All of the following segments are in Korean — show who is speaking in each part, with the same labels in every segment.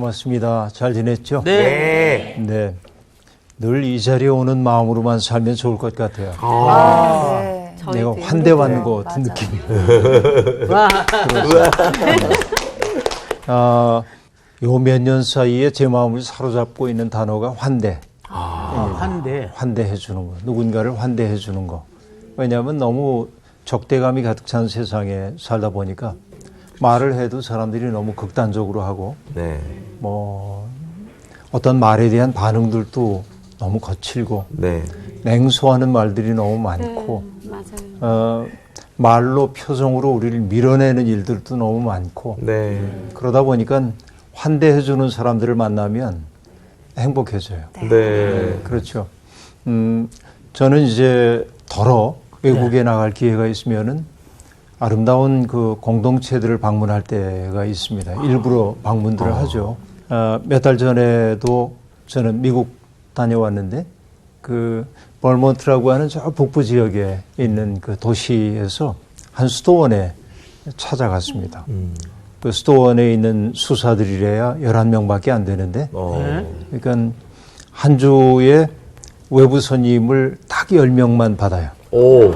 Speaker 1: 반갑습니다. 잘 지냈죠?
Speaker 2: 네.
Speaker 1: 네. 늘 이 자리에 오는 마음으로만 살면 좋을 것 같아요.
Speaker 3: 네.
Speaker 1: 내가 환대받는 것 같은 느낌이에요. 요 몇 년 사이에 제 마음을 사로잡고 있는 단어가 환대.
Speaker 2: 환대.
Speaker 1: 환대해 주는 거. 누군가를 환대해 주는 거. 왜냐하면 너무 적대감이 가득 찬 세상에 살다 보니까 말을 해도 사람들이 너무 극단적으로 하고
Speaker 4: 네.
Speaker 1: 뭐 어떤 말에 대한 반응들도 너무 거칠고
Speaker 4: 네.
Speaker 1: 냉소하는 말들이 너무 많고
Speaker 3: 맞아요.
Speaker 1: 말로 표정으로 우리를 밀어내는 일들도 너무 많고
Speaker 4: 네.
Speaker 1: 그러다 보니까 환대해 주는 사람들을 만나면 행복해져요.
Speaker 4: 네.
Speaker 1: 그렇죠. 저는 이제 더러 외국에 나갈 기회가 있으면은 아름다운 그 공동체들을 방문할 때가 있습니다. 일부러 방문들을 하죠. 몇 달 전에도 저는 미국 다녀왔는데 그 벌몬트라고 하는 저 북부 지역에 있는 그 도시에서 한 수도원에 찾아갔습니다. 그 수도원에 있는 수사들이래야 11명밖에 안 되는데 그러니까 한 주에 외부 손님을 딱 10명만 받아요.
Speaker 4: 오.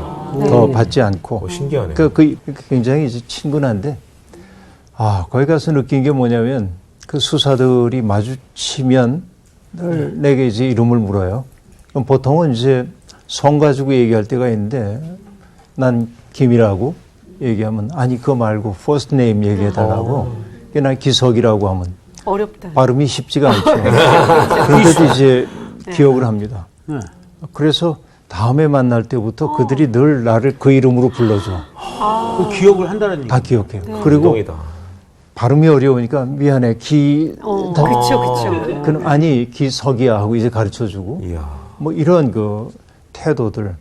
Speaker 1: 더 받지 않고.
Speaker 4: 신기하네.
Speaker 1: 그 굉장히 이제 친근한데, 거기 가서 느낀 게 뭐냐면, 그 수사들이 마주치면 늘 내게 이제 이름을 물어요. 그럼 보통은 이제 성 가지고 얘기할 때가 있는데, 난 김이라고 얘기하면, 아니, 그거 말고, first name 얘기해달라고. 난 기석이라고 하면.
Speaker 3: 어렵다.
Speaker 1: 발음이 쉽지가 않죠. 그런데도 이제 기억을 합니다. 그래서 다음에 만날 때부터 그들이 늘 나를 그 이름으로 불러줘.
Speaker 2: 그 기억을 한다는 얘기.
Speaker 1: 다 기억해요. 그리고
Speaker 4: 감동이다.
Speaker 1: 발음이 어려우니까 미안해.
Speaker 3: 그쵸.
Speaker 1: 아니 기석이야 하고 이제 가르쳐주고
Speaker 4: 이야.
Speaker 1: 뭐 이런 그 태도들.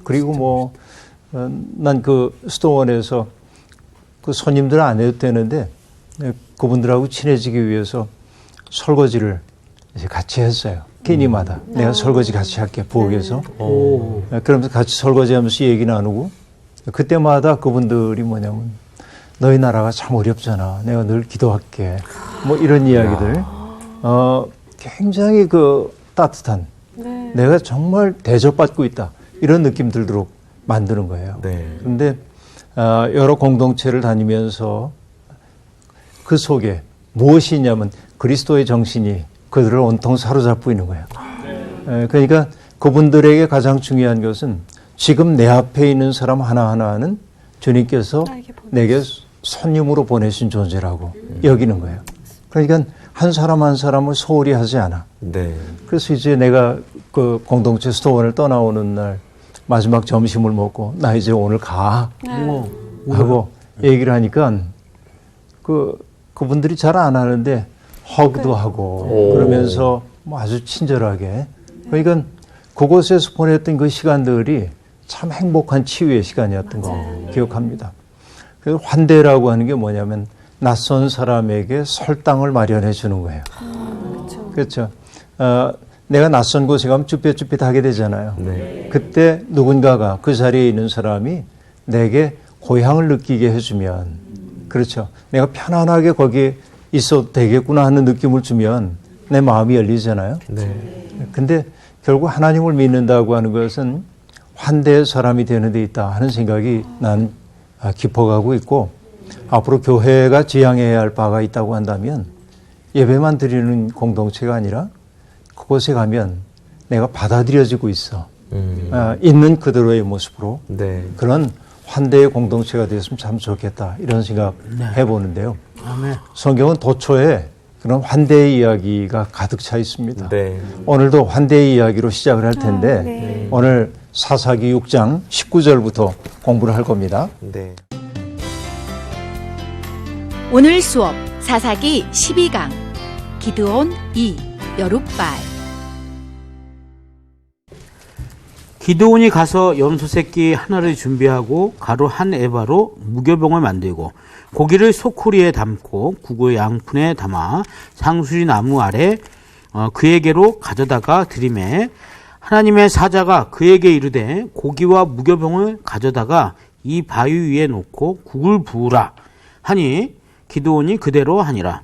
Speaker 1: 그리고 뭐 난 그 수도원에서 그 손님들 안 해도 되는데 그분들하고 친해지기 위해서 설거지를 이제 같이 했어요. 끼니마다 내가 설거지 같이 할게 부엌에서. 그러면서 같이 설거지하면서 얘기 나누고 그때마다 그분들이 뭐냐면 너희 나라가 참 어렵잖아. 내가 늘 기도할게. 뭐 이런 이야기들. 굉장히 그 따뜻한. 내가 정말 대접받고 있다. 이런 느낌 들도록 만드는 거예요.
Speaker 4: 네.
Speaker 1: 그런데 여러 공동체를 다니면서 그 속에 무엇이 있냐면 그리스도의 정신이 그들을 온통 사로잡고 있는 거예요. 그러니까 그분들에게 가장 중요한 것은 지금 내 앞에 있는 사람 하나하나는 주님께서 내게 손님으로 보내신 존재라고 여기는 거예요. 그러니까 한 사람 한 사람을 소홀히 하지 않아.
Speaker 4: 네.
Speaker 1: 그래서 이제 내가 그 공동체 수도원을 떠나오는 날 마지막 점심을 먹고 나 이제 오늘 가 하고 얘기를 하니까 그분들이 잘 안 하는데 허그도 하고 그러면서 뭐 아주 친절하게 그러니까 그곳에서 보냈던 그 시간들이 참 행복한 치유의 시간이었던 거 기억합니다. 그래서 환대라고 하는 게 뭐냐면 낯선 사람에게 설당을 마련해 주는 거예요. 그렇죠. 내가 낯선 곳에 가면 쭈뼛쭈뼛하게 되잖아요.
Speaker 4: 네.
Speaker 1: 그때 누군가가 그 자리에 있는 사람이 내게 고향을 느끼게 해주면 그렇죠. 내가 편안하게 거기에 있어도 되겠구나 하는 느낌을 주면 내 마음이 열리잖아요.
Speaker 4: 네.
Speaker 1: 근데 결국 하나님을 믿는다고 하는 것은 환대의 사람이 되는 데 있다 하는 생각이 난 깊어가고 있고 앞으로 교회가 지향해야 할 바가 있다고 한다면 예배만 드리는 공동체가 아니라 그곳에 가면 내가 받아들여지고 있어. 있는 그대로의 모습으로
Speaker 4: 네.
Speaker 1: 그런 환대의 공동체가 됐으면 참 좋겠다 이런 생각 해보는데요. 성경은 도초에 그런 환대의 이야기가 가득 차 있습니다.
Speaker 4: 네.
Speaker 1: 오늘도 환대의 이야기로 시작을 할 텐데 오늘 사사기 6장 19절부터 공부를 할 겁니다.
Speaker 4: 네.
Speaker 5: 오늘 수업 사사기 12강 기드온 2 여룻발.
Speaker 2: 기드온이 가서 염소새끼 하나를 준비하고 가루 한 에바로 무교병을 만들고 고기를 소쿠리에 담고 구구 양푼에 담아 상수리 나무 아래 그에게로 가져다가 들이매 하나님의 사자가 그에게 이르되 고기와 무교병을 가져다가 이 바위 위에 놓고 국을 부으라 하니 기드온이 그대로 하니라.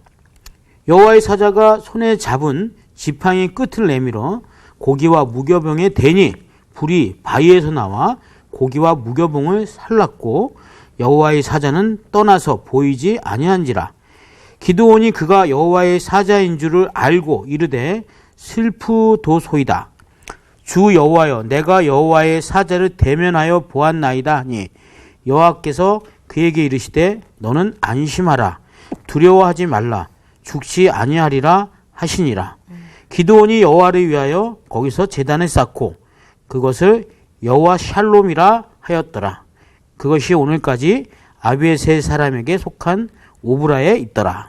Speaker 2: 여호와의 사자가 손에 잡은 지팡이 끝을 내밀어 고기와 무교병에 대니 불이 바위에서 나와 고기와 무교병을 살랐고 여호와의 사자는 떠나서 보이지 아니한지라. 기드온이 그가 여호와의 사자인 줄을 알고 이르되 슬프도소이다. 주 여호와여, 내가 여호와의 사자를 대면하여 보았나이다 하니 여호와께서 그에게 이르시되 너는 안심하라. 두려워하지 말라. 죽지 아니하리라 하시니라. 기드온이 여호와를 위하여 거기서 제단을 쌓고 그것을 여호와 샬롬이라 하였더라. 그것이 오늘까지 아비에셀 사람에게 속한 오브라에 있더라.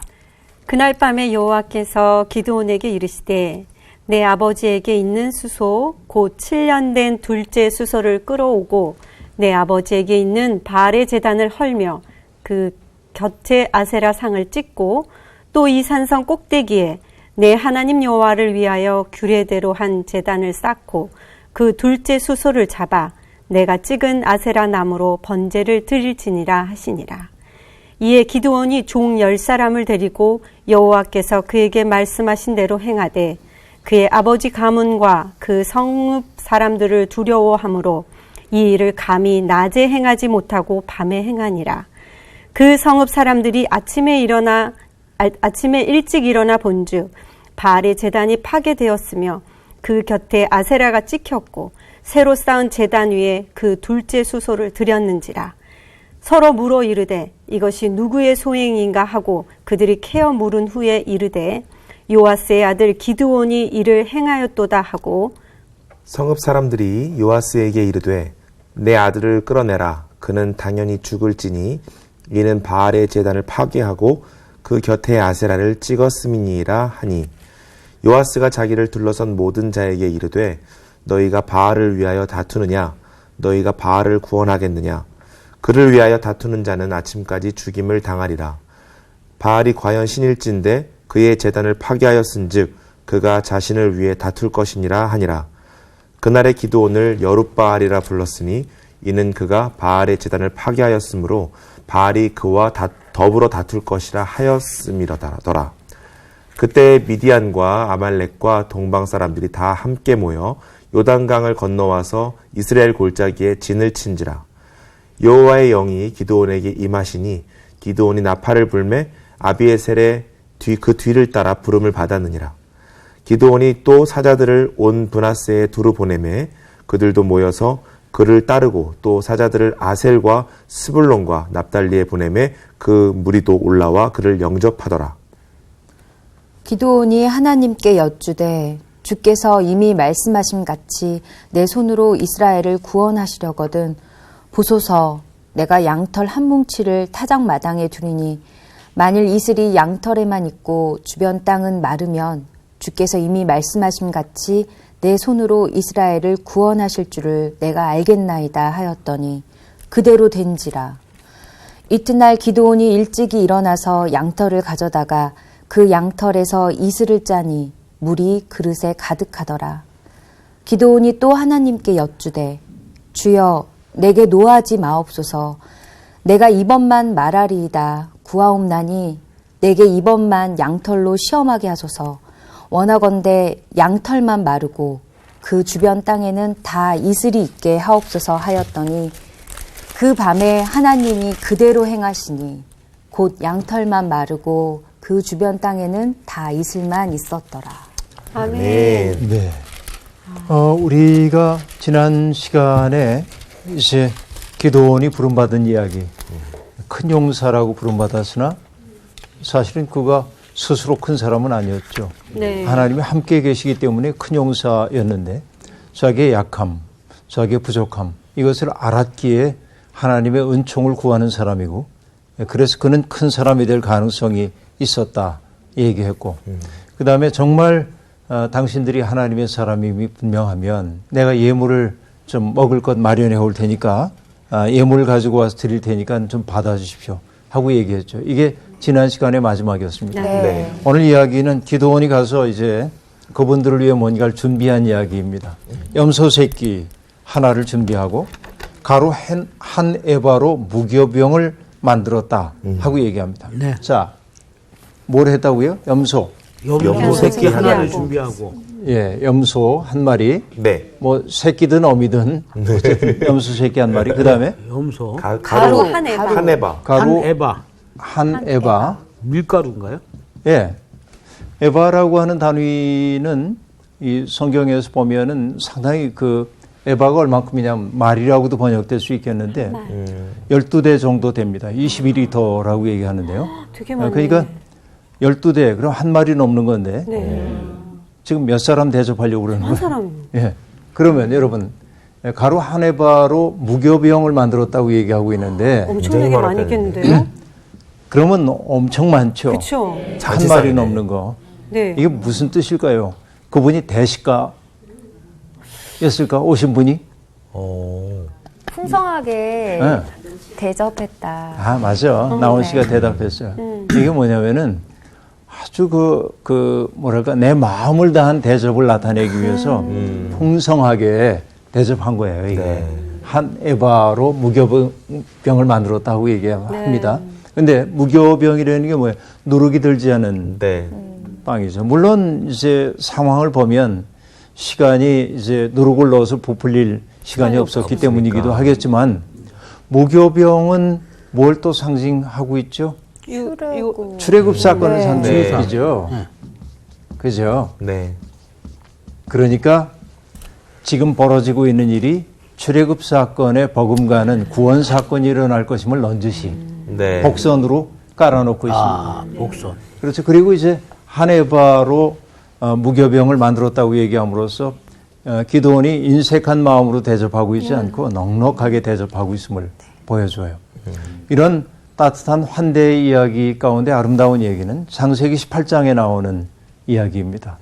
Speaker 4: 그날 밤에 여호와께서 기드온에게 이르시되 내 아버지에게 있는 수소 곧 7년 된 둘째 수소를 끌어오고 내 아버지에게 있는 바알의 제단을 헐며 그 곁에 아세라 상을 찍고 또 이 산성 꼭대기에 내 하나님 여호와를 위하여 규례대로 한 제단을 쌓고 그 둘째 수소를 잡아 내가 찍은 아세라 나무로 번제를 드릴지니라 하시니라. 이에 기드온이 종 10사람을 데리고 여호와께서 그에게 말씀하신 대로 행하되 그의 아버지 가문과 그 성읍 사람들을 두려워하므로 이 일을 감히 낮에 행하지 못하고 밤에 행하니라. 그 성읍 사람들이 아침에 일찍 일어나 본즉 바알의 제단이 파괴되었으며 그 곁에 아세라가 찍혔고 새로 쌓은 제단 위에 그 둘째 수소를 드렸는지라. 서로 물어 이르되 이것이 누구의 소행인가 하고 그들이 캐어 물은 후에 이르되 요아스의 아들 기드온이 이를 행하였도다 하고
Speaker 6: 성읍 사람들이 요아스에게 이르되 내 아들을 끌어내라. 그는 당연히 죽을지니 이는 바알의 제단을 파괴하고 그 곁에 아세라를 찍었음이니라 하니 요아스가 자기를 둘러선 모든 자에게 이르되 너희가 바알을 위하여 다투느냐? 너희가 바알을 구원하겠느냐? 그를 위하여 다투는 자는 아침까지 죽임을 당하리라. 바알이 과연 신일진데 그의 제단을 파괴하였은즉 그가 자신을 위해 다툴 것이니라 하니라. 그날의 기드온을 여룻바알이라 불렀으니 이는 그가 바알의 제단을 파괴하였으므로 바알이 그와 더불어 다툴 것이라 하였음이더라. 그때 미디안과 아말렉과 동방 사람들이 다 함께 모여 요단강을 건너와서 이스라엘 골짜기에 진을 친지라. 여호와의 영이 기드온에게 임하시니 기드온이 나팔을 불매 아비에셀의 그 뒤를 따라 부름을 받았느니라. 기드온이 또 사자들을 온 브나스에 두루 보내매 그들도 모여서 그를 따르고 또 사자들을 아셀과 스불론과 납달리에 보내매 그 무리도 올라와 그를 영접하더라.
Speaker 3: 기드온이 하나님께 여쭈되 주께서 이미 말씀하신 같이 내 손으로 이스라엘을 구원하시려거든 보소서 내가 양털 한 뭉치를 타작마당에 두리니 만일 이슬이 양털에만 있고 주변 땅은 마르면 주께서 이미 말씀하신 같이 내 손으로 이스라엘을 구원하실 줄을 내가 알겠나이다 하였더니 그대로 된지라. 이튿날 기드온이 일찍이 일어나서 양털을 가져다가 그 양털에서 이슬을 짜니 물이 그릇에 가득하더라. 기드온이 또 하나님께 여쭈되 주여 내게 노하지 마옵소서. 내가 이번만 말하리이다 구하옵나니 내게 이번만 양털로 시험하게 하소서. 원하건대 양털만 마르고 그 주변 땅에는 다 이슬이 있게 하옵소서 하였더니 그 밤에 하나님이 그대로 행하시니 곧 양털만 마르고 그 주변 땅에는 다 이슬만 있었더라.
Speaker 4: 아멘.
Speaker 1: 네. 우리가 지난 시간에 이제 기드온이 부름받은 이야기, 큰 용사라고 부름받았으나 사실은 그가 스스로 큰 사람은 아니었죠.
Speaker 4: 네.
Speaker 1: 하나님이 함께 계시기 때문에 큰 용사였는데 자기의 약함, 자기의 부족함 이것을 알았기에 하나님의 은총을 구하는 사람이고 그래서 그는 큰 사람이 될 가능성이 있었다 얘기했고 그 다음에 정말 당신들이 하나님의 사람임이 분명하면 내가 예물을 좀 먹을 것 마련해 올 테니까 예물을 가지고 와서 드릴 테니까 좀 받아주십시오 하고 얘기했죠. 이게 지난 시간의 마지막이었습니다.
Speaker 3: 네.
Speaker 1: 오늘 이야기는 기드온이 가서 이제 그분들을 위해 뭔가를 준비한 이야기입니다. 염소 새끼 하나를 준비하고 가루 한 에바로 무교병을 만들었다 하고 얘기합니다.
Speaker 2: 네.
Speaker 1: 자, 뭘 했다고요? 염소.
Speaker 2: 염소 새끼
Speaker 4: 염소
Speaker 2: 하나를
Speaker 4: 준비하고.
Speaker 2: 준비하고.
Speaker 1: 예, 염소 한 마리.
Speaker 6: 네.
Speaker 1: 뭐 새끼든 어미든 어쨌든 염소 새끼 한 마리. 그다음에
Speaker 2: 염소.
Speaker 4: 가루 한 에바.
Speaker 6: 한 에바.
Speaker 1: 가루
Speaker 2: 한 에바.
Speaker 1: 한 에바.
Speaker 2: 밀가루인가요?
Speaker 1: 예. 에바라고 하는 단위는 이 성경에서 보면은 상당히 그 에바가 얼만큼이냐면 말이라고도 번역될 수 있겠는데 12대 정도 됩니다. 22리터라고 얘기하는데요.
Speaker 4: 되게 많네.
Speaker 1: 그러니까 12대, 그럼 한 마리 넘는 건데
Speaker 4: 네.
Speaker 1: 지금 몇 사람 대접하려고 그러는
Speaker 4: 한
Speaker 1: 거예요?
Speaker 4: 사람.
Speaker 1: 예. 그러면 여러분 가루 한 에바로 무교병을 만들었다고 얘기하고 있는데
Speaker 4: 엄청나게
Speaker 6: 굉장히
Speaker 4: 많이
Speaker 6: 많았다는데.
Speaker 4: 있겠는데요?
Speaker 1: 그러면 엄청 많죠.
Speaker 4: 그렇죠.
Speaker 1: 한
Speaker 6: 자지사이네.
Speaker 1: 마리 넘는 거.
Speaker 4: 네.
Speaker 1: 이게 무슨 뜻일까요? 그분이 대식가였을까? 오신 분이?
Speaker 3: 풍성하게
Speaker 1: 네.
Speaker 3: 대접했다.
Speaker 1: 아, 맞아. 나온 씨가 대답했어요. 이게 뭐냐면은 아주 뭐랄까, 내 마음을 다한 대접을 나타내기 위해서 풍성하게 대접한 거예요, 이게.
Speaker 6: 네.
Speaker 1: 한 에바로 무교병을 만들었다고 얘기합니다. 근데 무교병이라는 게 뭐예요? 누룩이 들지 않은
Speaker 6: 네.
Speaker 1: 빵이죠. 물론 이제 상황을 보면 시간이 이제 누룩을 넣어서 부풀릴 시간이 없었기 때문이기도 하겠지만 무교병은 뭘 또 상징하고 있죠? 출애굽 사건을 상징이죠. 그죠?
Speaker 6: 네.
Speaker 1: 그러니까 지금 벌어지고 있는 일이 출애굽 사건의 버금가는 구원 사건이 일어날 것임을 넌지시
Speaker 6: 네.
Speaker 1: 복선으로 깔아놓고 있습니다.
Speaker 2: 아, 복선.
Speaker 1: 그렇죠. 그리고 이제 한 에바로 무교병을 만들었다고 얘기함으로써 기도원이 인색한 마음으로 대접하고 있지 않고 넉넉하게 대접하고 있음을 보여줘요. 이런 따뜻한 환대의 이야기 가운데 아름다운 얘기는 창세기 18장에 나오는 이야기입니다.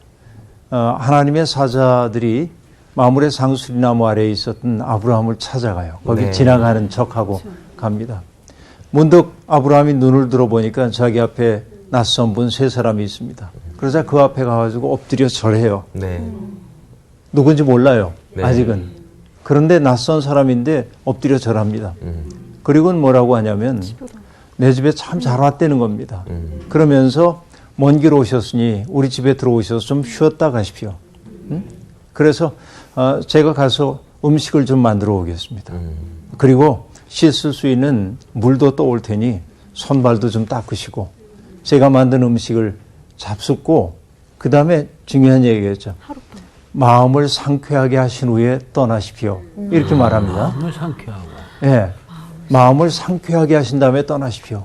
Speaker 1: 하나님의 사자들이 마물의 상수리나무 아래에 있었던 아브라함을 찾아가요. 거기
Speaker 6: 네.
Speaker 1: 지나가는 척하고 갑니다. 문득 아브라함이 눈을 들어보니까 자기 앞에 낯선 분 세 사람이 있습니다. 그러자 그 앞에 가가지고 엎드려 절해요.
Speaker 6: 네.
Speaker 1: 누군지 몰라요.
Speaker 6: 네.
Speaker 1: 아직은. 그런데 낯선 사람인데 엎드려 절합니다. 그리고는 뭐라고 하냐면 내 집에 참 잘 왔다는 겁니다. 그러면서 먼 길 오셨으니 우리 집에 들어오셔서 좀 쉬었다 가십시오. 그래서 제가 가서 음식을 좀 만들어 오겠습니다. 그리고 씻을 수 있는 물도 떠올 테니 손발도 좀 닦으시고 제가 만든 음식을 잡숫고 그 다음에 중요한 얘기겠죠. 마음을 상쾌하게 하신 후에 떠나십시오. 이렇게 말합니다.
Speaker 2: 마음을 상쾌하고.
Speaker 1: 예, 마음을 상쾌하게 하신 다음에 떠나십시오.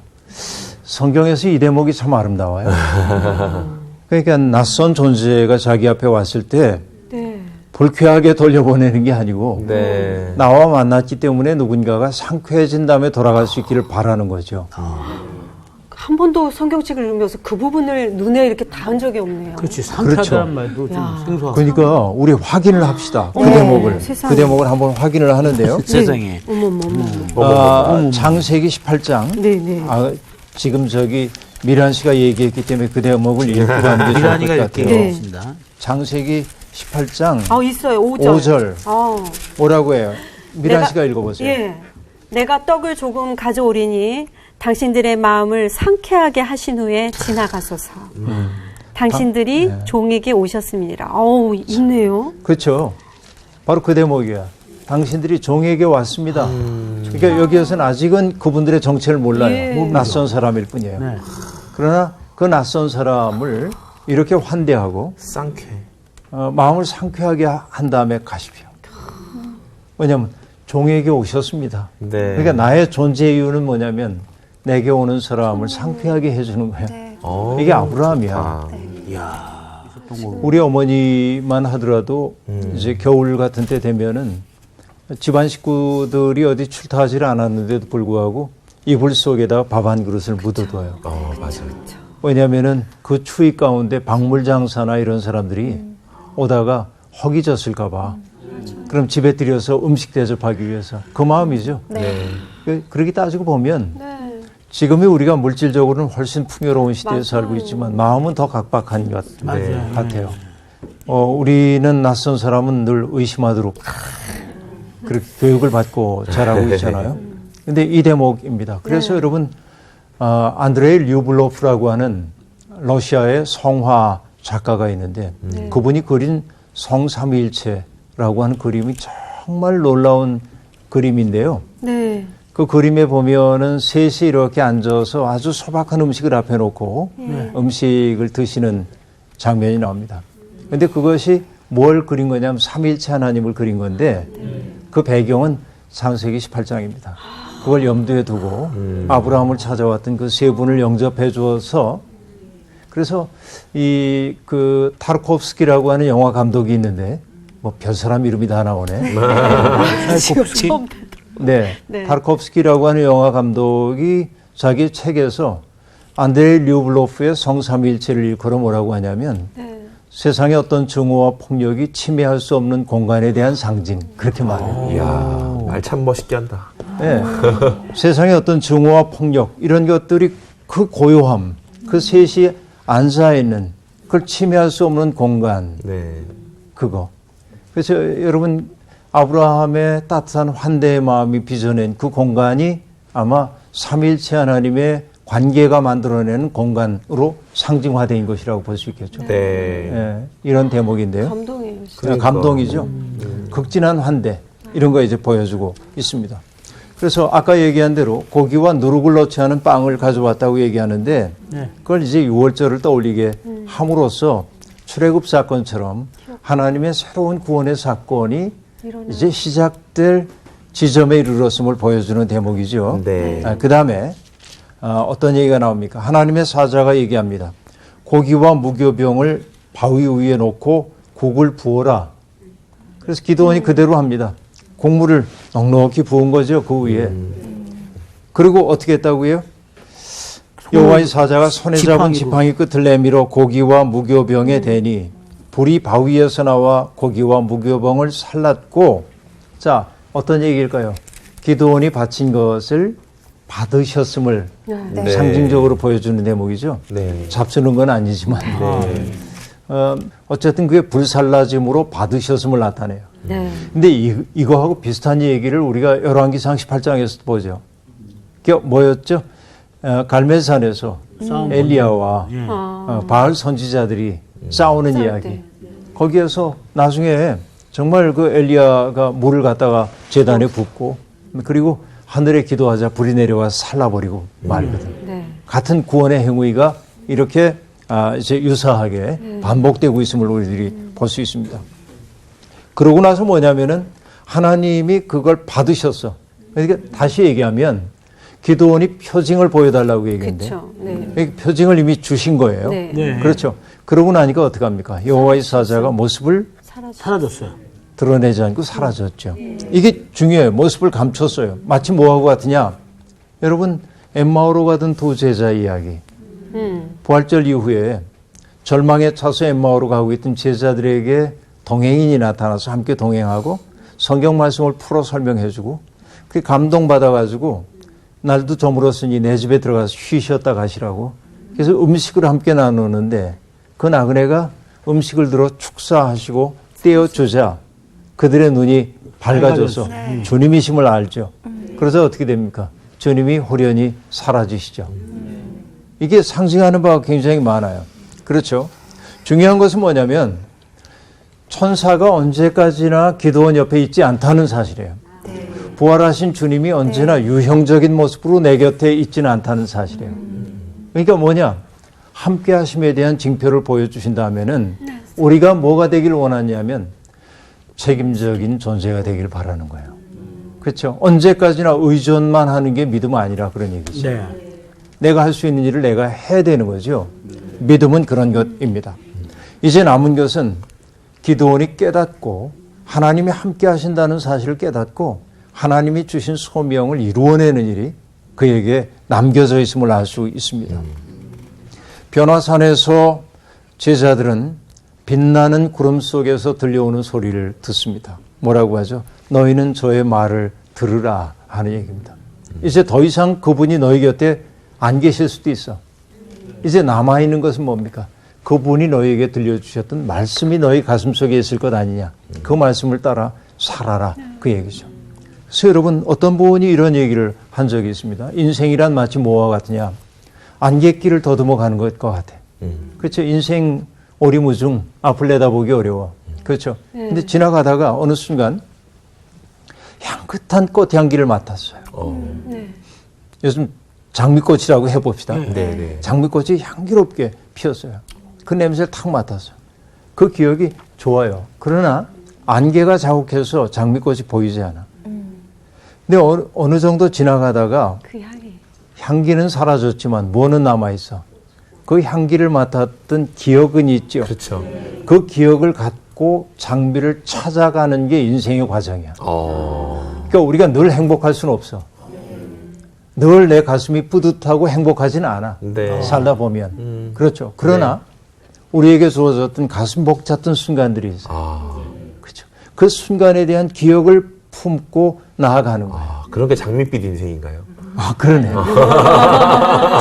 Speaker 1: 성경에서 이 대목이 참 아름다워요. 그러니까 낯선 존재가 자기 앞에 왔을 때
Speaker 4: 네.
Speaker 1: 불쾌하게 돌려보내는 게 아니고
Speaker 6: 네.
Speaker 1: 나와 만났기 때문에 누군가가 상쾌해진 다음에 돌아갈 수 있기를 바라는 거죠.
Speaker 4: 한 번도 성경책을 읽으면서 그 부분을 눈에 이렇게 닿은 적이 없네요.
Speaker 2: 그렇지. 상쾌하다는
Speaker 1: 그렇죠.
Speaker 2: 말도 좀
Speaker 4: 야.
Speaker 2: 생소하고.
Speaker 1: 그러니까 우리 확인을 합시다. 그
Speaker 4: 네,
Speaker 1: 대목을.
Speaker 4: 세상에.
Speaker 1: 그 대목을 한번 확인을 하는데요.
Speaker 2: 세상에.
Speaker 4: 어머머머.
Speaker 1: 창세기 18장.
Speaker 4: 네, 네.
Speaker 1: 지금 미란 씨가 얘기했기 때문에 그 대목을 읽고 가는 게 좋을
Speaker 2: 미란이가
Speaker 1: 것
Speaker 2: 이렇게
Speaker 1: 같아요.
Speaker 4: 네.
Speaker 2: 있습니다.
Speaker 1: 창세기 18장
Speaker 4: 있어요. 5절.
Speaker 1: 5절.
Speaker 4: 아.
Speaker 1: 뭐라고 해요? 미란
Speaker 4: 내가-
Speaker 1: 씨가 읽어보세요.
Speaker 4: 예. 내가 떡을 조금 가져오리니 당신들의 마음을 상쾌하게 하신 후에 지나가소서. 당신들이 종에게 오셨습니다. 어우, 있네요.
Speaker 1: 그렇죠. 바로 그 대목이야. 당신들이 종에게 왔습니다. 그러니까 여기에서는 아직은 그분들의 정체를 몰라요.
Speaker 4: 예.
Speaker 1: 낯선 사람일 뿐이에요.
Speaker 2: 네.
Speaker 1: 그러나 그 낯선 사람을 이렇게 환대하고
Speaker 6: 쌍쾌.
Speaker 1: 마음을 상쾌하게 한 다음에 가십시오. 왜냐하면 종에게 오셨습니다.
Speaker 6: 네.
Speaker 1: 그러니까 나의 존재 이유는 뭐냐면 내게 오는 사람을 상쾌하게 해주는 거예요. 이게 아브라함이야.
Speaker 6: 아.
Speaker 2: 이야. 있었던 거.
Speaker 1: 우리 어머니만 하더라도 이제 겨울 같은 때 되면은 집안 식구들이 어디 출타하지 않았는데도 불구하고 이불 속에다 밥 한 그릇을 묻어둬요.
Speaker 6: 맞아요.
Speaker 1: 왜냐하면은 그 추위 가운데 박물 장사나 이런 사람들이 오다가 허기 졌을까봐. 그럼 집에 들여서 음식 대접하기 위해서 그 마음이죠.
Speaker 6: 네.
Speaker 1: 그렇게 따지고 보면
Speaker 4: 네.
Speaker 1: 지금이 우리가 물질적으로는 훨씬 풍요로운 시대에
Speaker 4: 맞아요.
Speaker 1: 살고 있지만 마음은 더 각박한 것
Speaker 2: 맞아요.
Speaker 1: 같아요. 우리는 낯선 사람은 늘 의심하도록 그렇게 교육을 받고 자라고 있잖아요. 근데 이 대목입니다. 그래서 여러분 안드레이 류블로프라고 하는 러시아의 성화 작가가 있는데 그분이 그린 성삼위일체라고 하는 그림이 정말 놀라운 그림인데요.
Speaker 4: 네.
Speaker 1: 그 그림에 보면은 셋이 이렇게 앉아서 아주 소박한 음식을 앞에 놓고 음식을 드시는 장면이 나옵니다. 그런데 그것이 뭘 그린 거냐면 삼위일체 하나님을 그린 건데 그 배경은 창세기 18장입니다. 그걸 염두에 두고 아브라함을 찾아왔던 그 세 분을 영접해 주어서 그래서 이 그 타르코프스키라고 하는 영화 감독이 있는데 뭐 별사람 이름이 다 나오네. 네,
Speaker 4: 네.
Speaker 1: 타르코프스키라고 하는 영화 감독이 자기 책에서 안드레이 류블로프의 성삼위일체를 일컬어 뭐라고 하냐면 세상의 어떤 증오와 폭력이 침해할 수 없는 공간에 대한 상징 그렇게 말해요.
Speaker 6: 이야, 말 참 멋있게 한다.
Speaker 1: 네. 세상의 어떤 증오와 폭력 이런 것들이 그 고요함, 그 셋이 앉아 있는 그걸 침해할 수 없는 공간
Speaker 6: 네.
Speaker 1: 그거. 그래서 여러분 아브라함의 따뜻한 환대의 마음이 빚어낸 그 공간이 아마 삼위일체 하나님의 관계가 만들어내는 공간으로 상징화된 것이라고 볼 수 있겠죠.
Speaker 6: 네.
Speaker 1: 예, 이런 대목인데요.
Speaker 4: 감동이에요.
Speaker 6: 그러니까.
Speaker 1: 감동이죠. 극진한 환대 이런 거 이제 보여주고 있습니다. 그래서 아까 얘기한 대로 고기와 누룩을 넣지 않은 빵을 가져왔다고 얘기하는데 그걸 이제 유월절을 떠올리게 함으로써 출애굽 사건처럼 하나님의 새로운 구원의 사건이 이제 시작될 지점에 이르렀음을 보여주는 대목이죠.
Speaker 6: 네.
Speaker 1: 그 다음에 어떤 얘기가 나옵니까? 하나님의 사자가 얘기합니다. 고기와 무교병을 바위 위에 놓고 국을 부어라. 그래서 기도원이 그대로 합니다. 국물을 넉넉히 부은 거죠, 그 위에. 그리고 어떻게 했다고요? 여호와의 사자가 손에 잡은 지팡이 끝을 내밀어 고기와 무교병에 대니 불이 바위에서 나와 고기와 무교병을 살랐고, 자, 어떤 얘기일까요? 기도원이 바친 것을 받으셨음을
Speaker 6: 네.
Speaker 1: 상징적으로 보여주는 대목이죠.
Speaker 6: 네.
Speaker 1: 잡수는 건 아니지만 어쨌든 그게 불살라짐으로 받으셨음을 나타내요.
Speaker 4: 네.
Speaker 1: 근데 이거하고 비슷한 얘기를 우리가 열왕기상 18장에서 보죠. 그게 뭐였죠? 갈멜산에서 엘리야와 바알 선지자들이 싸우는
Speaker 4: 싸울
Speaker 1: 이야기.
Speaker 4: 때.
Speaker 1: 거기에서 나중에 정말 그 엘리야가 물을 갖다가 제단에 붓고 그리고 하늘에 기도하자 불이 내려와 살라버리고 말거든.
Speaker 4: 네.
Speaker 1: 같은 구원의 행위가 이렇게 이제 유사하게 반복되고 있음을 우리들이 볼 수 있습니다. 그러고 나서 뭐냐면은 하나님이 그걸 받으셨어. 그러니까 다시 얘기하면 기도원이 표징을 보여달라고 얘기했는데
Speaker 4: 그렇죠. 네.
Speaker 1: 표징을 이미 주신 거예요.
Speaker 4: 네.
Speaker 2: 네.
Speaker 1: 그렇죠. 그러고 나니까 어떻게 합니까? 여호와의 사자가 모습을
Speaker 2: 사라졌어요.
Speaker 1: 드러내지 않고 사라졌죠. 이게 중요해요. 모습을 감췄어요. 마치 뭐하고 같으냐? 여러분 엠마오로 가던 두 제자 이야기. 부활절 이후에 절망에 차서 엠마오로 가고 있던 제자들에게 동행인이 나타나서 함께 동행하고 성경 말씀을 풀어 설명해주고 그 감동받아가지고 날도 저물었으니 내 집에 들어가서 쉬셨다 가시라고. 그래서 음식을 함께 나누는데 그 나그네가 음식을 들어 축사하시고 떼어주자 그들의 눈이 밝아져서 주님이심을 알죠. 그래서 어떻게 됩니까? 주님이 호련히 사라지시죠. 이게 상징하는 바가 굉장히 많아요. 그렇죠. 중요한 것은 뭐냐면 천사가 언제까지나 기도원 옆에 있지 않다는 사실이에요. 부활하신 주님이 언제나 유형적인 모습으로 내 곁에 있지는 않다는 사실이에요. 그러니까 뭐냐? 함께 하심에 대한 징표를 보여주신다면은 우리가 뭐가 되길 원하냐면 책임적인 존재가 되길 바라는 거예요. 그렇죠? 언제까지나 의존만 하는 게 믿음 아니라 그런 얘기죠.
Speaker 2: 네.
Speaker 1: 내가 할 수 있는 일을 내가 해야 되는 거죠. 믿음은 그런 것입니다. 이제 남은 것은 기도원이 깨닫고 하나님이 함께 하신다는 사실을 깨닫고 하나님이 주신 소명을 이루어내는 일이 그에게 남겨져 있음을 알 수 있습니다. 변화산에서 제자들은 빛나는 구름 속에서 들려오는 소리를 듣습니다. 뭐라고 하죠? 너희는 저의 말을 들으라 하는 얘기입니다. 이제 더 이상 그분이 너희 곁에 안 계실 수도 있어. 이제 남아있는 것은 뭡니까? 그분이 너희에게 들려주셨던 말씀이 너희 가슴속에 있을 것 아니냐. 그 말씀을 따라 살아라. 그 얘기죠. 그래서 여러분 어떤 분이 이런 얘기를 한 적이 있습니다. 인생이란 마치 뭐와 같으냐. 안갯길을 더듬어 가는 것과 같아. 그렇죠. 인생 오리무중 앞을 내다보기 어려워. 그렇죠. 근데 지나가다가 어느 순간 향긋한 꽃향기를 맡았어요. 요즘 장미꽃이라고 해봅시다.
Speaker 6: 네.
Speaker 1: 장미꽃이 향기롭게 피었어요. 그 냄새를 탁 맡았어요. 그 기억이 좋아요. 그러나 안개가 자욱해서 장미꽃이 보이지 않아. 근데 어느 정도 지나가다가
Speaker 4: 그 향이.
Speaker 1: 향기는 사라졌지만 뭐는 남아있어. 그 향기를 맡았던 기억은 있죠.
Speaker 6: 그렇죠.
Speaker 1: 그 기억을 갖고 장미를 찾아가는 게 인생의 과정이야. 그러니까 우리가 늘 행복할 수는 없어. 늘 내 가슴이 뿌듯하고 행복하지는 않아.
Speaker 6: 네.
Speaker 1: 살다 보면. 그렇죠. 그러나 우리에게 주어졌던 가슴 벅찼던 순간들이 있어요. 그렇죠. 그 순간에 대한 기억을 품고 나아가는 거예요.
Speaker 6: 그런 게 장밋빛 인생인가요?
Speaker 1: 아, 그러네.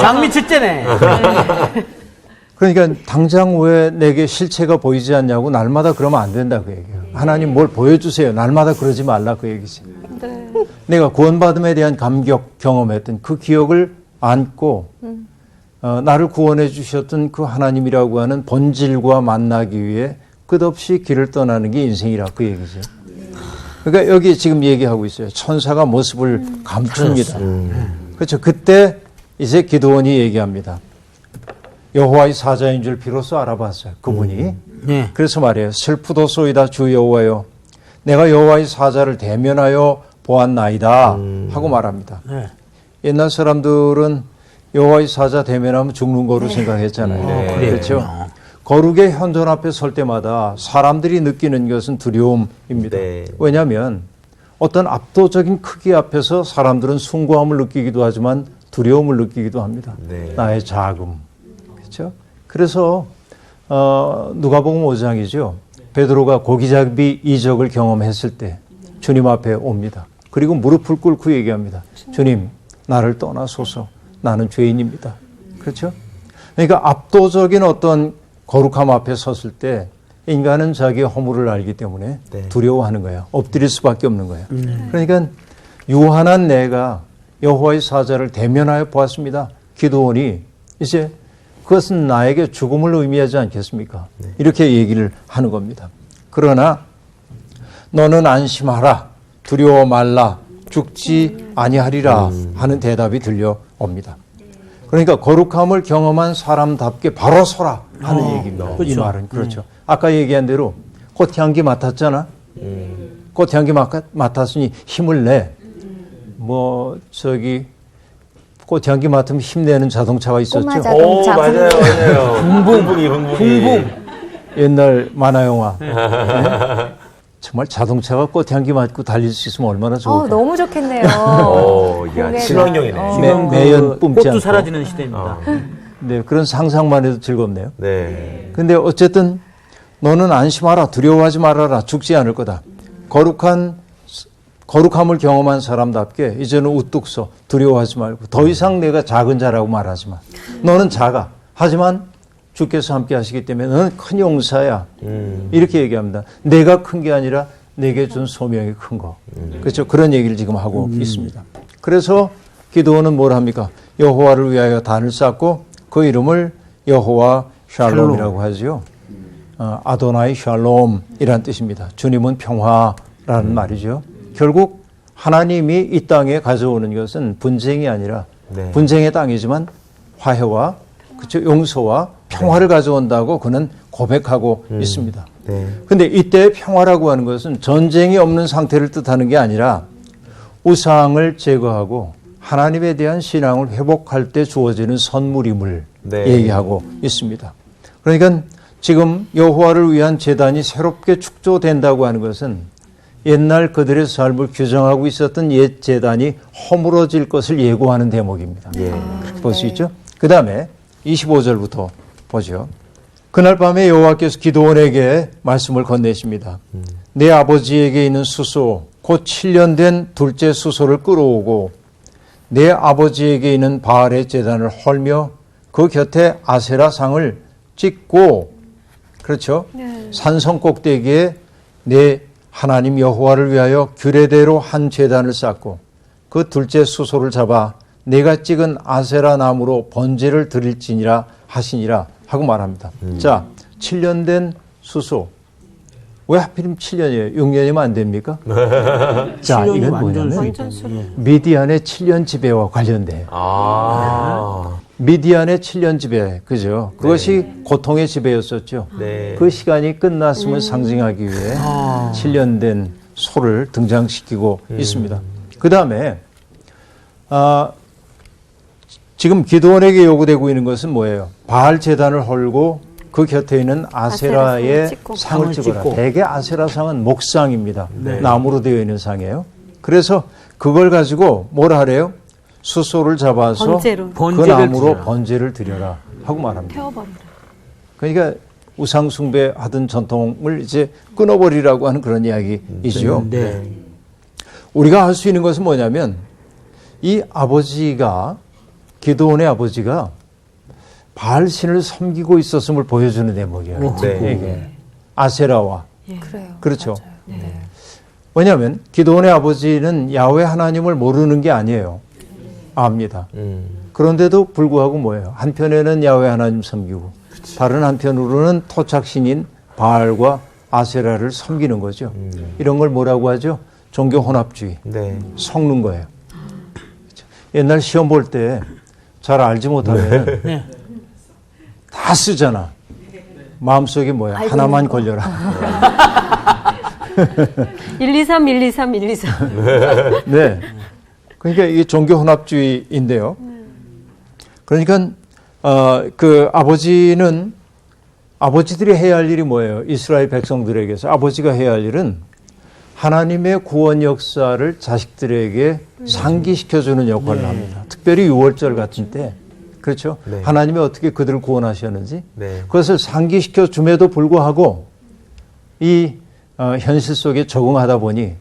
Speaker 2: 장미 칠때네.
Speaker 1: 그러니까 당장 왜 내게 실체가 보이지 않냐고 날마다 그러면 안 된다 그 얘기예요. 하나님 뭘 보여주세요. 날마다 그러지 말라 그 얘기지. 내가 구원받음에 대한 감격 경험했던 그 기억을 안고 나를 구원해 주셨던 그 하나님이라고 하는 본질과 만나기 위해 끝없이 길을 떠나는 게 인생이라 그 얘기죠. 그러니까 여기 지금 얘기하고 있어요. 천사가 모습을 감춥니다. 그렇죠. 그때 이제 기드온이 얘기합니다. 여호와의 사자인 줄 비로소 알아봤어요. 그분이.
Speaker 2: 네.
Speaker 1: 그래서 말이에요. 슬프도소이다 주 여호와여. 내가 여호와의 사자를 대면하여 보았나이다 하고 말합니다.
Speaker 2: 네.
Speaker 1: 옛날 사람들은 여호와의 사자 대면하면 죽는 거로 생각했잖아요.
Speaker 6: 네.
Speaker 1: 그렇죠. 거룩의 현존 앞에 설 때마다 사람들이 느끼는 것은 두려움입니다.
Speaker 6: 네.
Speaker 1: 왜냐하면 어떤 압도적인 크기 앞에서 사람들은 숭고함을 느끼기도 하지만 두려움을 느끼기도 합니다.
Speaker 6: 네.
Speaker 1: 나의 작음. 그렇죠? 그래서 누가복음 5장이죠. 베드로가 고기잡이 이적을 경험했을 때 주님 앞에 옵니다. 그리고 무릎을 꿇고 얘기합니다. 주님, 나를 떠나소서. 나는 죄인입니다. 그렇죠? 그러니까 압도적인 어떤 거룩함 앞에 섰을 때 인간은 자기의 허물을 알기 때문에
Speaker 6: 네.
Speaker 1: 두려워하는 거예요. 엎드릴 수밖에 없는 거예요. 그러니까 유한한 내가 여호와의 사자를 대면하여 보았습니다. 기드온이 이제 그것은 나에게 죽음을 의미하지 않겠습니까? 이렇게 얘기를 하는 겁니다. 그러나 너는 안심하라. 두려워 말라. 죽지 아니하리라 하는 대답이 들려옵니다. 그러니까 거룩함을 경험한 사람답게 바로 서라 하는 얘기입니다.
Speaker 2: 그렇죠.
Speaker 1: 이 말은 그렇죠. 아까 얘기한 대로 꽃향기 맡았잖아. 꽃향기 맡았으니 힘을 내. 뭐 저기 꽃향기 맡으면 힘내는 자동차가 있었죠.
Speaker 3: 꼬마 자동차.
Speaker 6: 맞아요. 붕붕이.
Speaker 1: 옛날 만화 영화. 네? 정말 자동차가 꽃향기 맡고 달릴 수 있으면 얼마나 좋을까.
Speaker 3: 너무 좋겠네요.
Speaker 6: 야, 친환경이네.
Speaker 1: 매연 뿜지
Speaker 2: 꽃도
Speaker 1: 않고.
Speaker 2: 사라지는 시대입니다.
Speaker 1: 네, 그런 상상만 해도 즐겁네요.
Speaker 6: 네.
Speaker 1: 근데 어쨌든 너는 안심하라. 두려워하지 말아라. 죽지 않을 거다. 거룩함을 경험한 사람답게 이제는 우뚝 서 두려워하지 말고 더 이상 내가 작은 자라고 말하지 마. 너는 작아. 하지만 주께서 함께 하시기 때문에 너는 큰 용사야. 이렇게 얘기합니다. 내가 큰 게 아니라 내게 준 소명이 큰 거. 그렇죠. 그런 얘기를 지금 하고 있습니다. 그래서 기드온은 뭘 합니까? 여호와를 위하여 단을 쌓고 그 이름을 여호와 샬롬이라고 하죠. 아도나이 샬롬이란 뜻입니다. 주님은 평화라는 말이죠. 결국 하나님이 이 땅에 가져오는 것은 분쟁이 아니라
Speaker 6: 네.
Speaker 1: 분쟁의 땅이지만 화해와 그렇죠? 용서와 평화를 가져온다고 그는 고백하고 있습니다. 그런데 이때의 평화라고 하는 것은 전쟁이 없는 상태를 뜻하는 게 아니라 우상을 제거하고 하나님에 대한 신앙을 회복할 때 주어지는 선물임을 얘기하고 있습니다. 그러니까 지금 여호와를 위한 제단이 새롭게 축조된다고 하는 것은 옛날 그들의 삶을 규정하고 있었던 옛 제단이 허물어질 것을 예고하는 대목입니다. 볼 수 있죠? 그 다음에 25절부터 보죠. 그날 밤에 여호와께서 기드온에게 말씀을 건네십니다. 내 아버지에게 있는 수소 곧 7년 된 둘째 수소를 끌어오고 내 아버지에게 있는 바알의 제단을 헐며 그 곁에 아세라 상을 찍고 그렇죠. 산성 꼭대기에 내 하나님 여호와를 위하여 규례대로 한 제단을 쌓고 그 둘째 수소를 잡아 내가 찍은 아세라 나무로 번제를 드릴지니라 하시니라 하고 말합니다. 자, 7년 된 수소. 왜 하필이면 7년이에요? 6년이면 안 됩니까? 자,
Speaker 2: 7년이
Speaker 1: 이건
Speaker 2: 완전
Speaker 1: 뭐냐면
Speaker 2: 수익. 예.
Speaker 1: 미디안의 7년 지배와 관련돼요. 미디안의 7년 지배, 그죠? 그것이 고통의 지배였었죠.
Speaker 6: 네.
Speaker 1: 그 시간이 끝났음을 상징하기 위해 7년 된 소를 등장시키고 있습니다. 그 다음에, 지금 기드온에게 요구되고 있는 것은 뭐예요? 바알 제단을 헐고 그 곁에 있는 아세라의
Speaker 4: 아세라 찍고.
Speaker 1: 상을 찍어라.
Speaker 2: 찍고.
Speaker 1: 대개 아세라 상은 목상입니다.
Speaker 2: 네.
Speaker 1: 나무로 되어 있는 상이에요. 그래서 그걸 가지고 뭘 하래요? 수소를 잡아서
Speaker 4: 번제로.
Speaker 1: 그
Speaker 2: 번제를
Speaker 1: 나무로
Speaker 2: 드려라.
Speaker 1: 번제를 드려라 하고 말합니다.
Speaker 4: 태워버리라.
Speaker 1: 그러니까 우상 숭배하던 전통을 이제 끊어버리라고 하는 그런 이야기이죠.
Speaker 2: 네.
Speaker 1: 우리가 할 수 있는 것은 뭐냐면 이 아버지가 기드온의 아버지가 바알 신을 섬기고 있었음을 보여주는 대목이에요.
Speaker 6: 네.
Speaker 1: 이게 아세라와
Speaker 3: 그래요.
Speaker 1: 그렇죠. 왜냐하면 기드온의 아버지는 야훼 하나님을 모르는 게 아니에요. 압니다. 그런데도 불구하고 뭐예요? 한편에는 야훼 하나님 섬기고 다른 한편으로는 토착신인 바알과 아세라를 섬기는 거죠. 이런 걸 뭐라고 하죠? 종교 혼합주의.
Speaker 6: 네.
Speaker 1: 섞는 거예요. 그렇죠? 옛날 시험 볼 때 잘 알지 못하면
Speaker 2: 네.
Speaker 1: 다 쓰잖아. 마음속에 뭐야? 하나만 걸려라.
Speaker 4: 123, 123, 123.
Speaker 1: 네. 그러니까 이게 종교 혼합주의인데요. 그러니까 그 아버지들이 해야 할 일이 뭐예요? 이스라엘 백성들에게서 아버지가 해야 할 일은 하나님의 구원 역사를 자식들에게 상기시켜주는 역할을 합니다. 특별히 6월절 같은 때, 그렇죠?
Speaker 6: 네.
Speaker 1: 하나님이 어떻게 그들을 구원하셨는지
Speaker 6: 네.
Speaker 1: 그것을 상기시켜 줌에도 불구하고 이 현실 속에 적응하다 보니